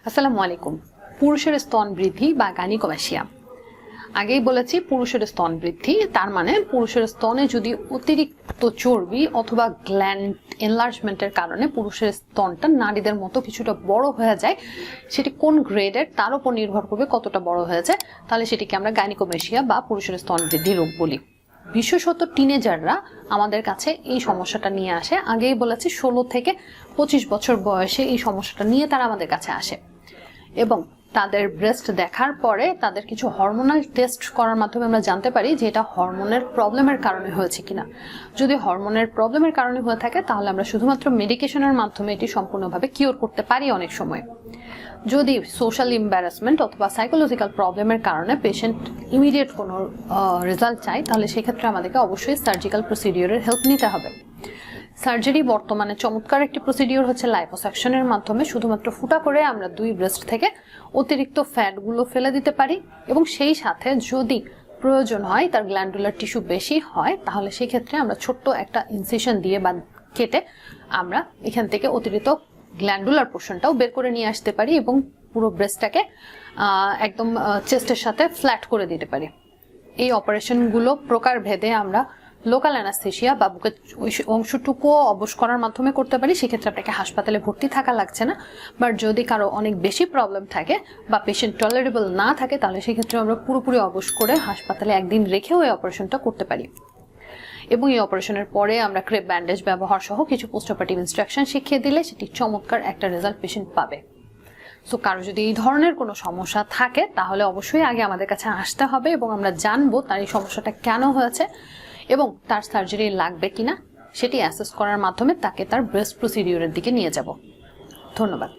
আসসালামু আলাইকুম। পুরুষের স্তন বৃদ্ধি বা গাইনিকোমাস্টিয়া। আগেই বলেছি পুরুষের স্তন বৃদ্ধি তার মানে পুরুষের স্তনে যদি অতিরিক্ত চর্বি অথবা গ্ল্যান্ড এনলার্জমেন্টের কারণে পুরুষের স্তনটা নারীদের মতো কিছুটা বড় হয়ে যায়, সেটি কোন গ্রেডের তার উপর নির্ভর করবে কতটা বড় হয়েছে, তাহলে সেটিকে আমরা গাইনিকোমাস্টিয়া বা পুরুষের স্তন বৃদ্ধি রোগ বলি। বিশেষত টিনেজাররা আমাদের কাছে এই সমস্যাটা নিয়ে আসে। আগেই বলেছি 16 থেকে 25 বছর বয়সে এই সমস্যাটা নিয়ে তারা আমাদের কাছে আসে এবং তাদের ব্রেস্ট দেখার পরে তাদের কিছু হরমোনাল টেস্ট করার মাধ্যমে আমরা জানতে পারি যে এটা হরমোনের প্রবলেমের কারণে হয়েছে কিনা। যদি হরমোনের প্রবলেমের কারণে হয়ে থাকে তাহলে আমরা শুধুমাত্র মেডিকেশনের মাধ্যমে এটি সম্পূর্ণভাবে কিওর করতে পারি অনেক সময়। যদি সোশ্যাল এম্বারাসমেন্ট অথবা সাইকোলজিক্যাল প্রবলেমের কারণে পেশেন্ট ইমিডিয়েট কোনো রেজাল্ট চায় তাহলে সেক্ষেত্রে আমাদেরকে অবশ্যই সার্জিক্যাল প্রসিডিওরের হেল্প নিতে হবে। সার্জারি বর্তমানে চমৎকার একটি প্রসিডিওর হচ্ছে লাইপোসাকশনের মাধ্যমে শুধুমাত্র ফুটা করে আমরা দুই ব্রেস্ট থেকে অতিরিক্ত ফ্যাটগুলো ফেলে দিতে পারি এবং সেই সাথে যদি প্রয়োজন হয় তার গ্ল্যান্ডুলার টিস্যু বেশি হয় তাহলে সেই ক্ষেত্রে আমরা ছোট্ট একটা ইনসিশন দিয়ে বা কেটে আমরা এখান থেকে অতিরিক্ত গ্ল্যান্ডুলার পোর্শনটাও বের করে নিয়ে আসতে পারি এবং পুরো ব্রেস্টটাকে একদম চেস্টের সাথে ফ্ল্যাট করে দিতে পারি। এই অপারেশনগুলো প্রকার ভেদে আমরা লোকাল অ্যানাস্থেশিয়া বা বুকের অংশটুকুও অবশ করার মাধ্যমে করতে পারি, সেক্ষেত্রে আপনাকে হাসপাতালে ভর্তি থাকা লাগছে না। বাট যদি কারো অনেক বেশি প্রবলেম থাকে বা পেশেন্ট টলারেবল না থাকে তাহলে সেক্ষেত্রে আমরা পুরোপুরি অবশ করে হাসপাতালে একদিন রেখেও এই অপারেশনটা করতে পারি এবং এই অপারেশনের পরে আমরা ক্রেপ ব্যান্ডেজ ব্যবহার সহ কিছু পোস্ট অপারেটিভ ইনস্ট্রাকশন শিখিয়ে দিলে সেটি চমৎকার একটা রেজাল্ট পেশেন্ট পাবে। সো কারো যদি এই ধরনের কোনো সমস্যা থাকে তাহলে অবশ্যই আগে আমাদের কাছে আসতে হবে এবং আমরা জানবো তার এই সমস্যাটা কেন হয়েছে এবং তার সার্জারি লাগবে কিনা সেটি অ্যাসেস করার মাধ্যমে তাকে তার ব্রেস্ট প্রসিডিওরের দিকে নিয়ে যাব। ধন্যবাদ।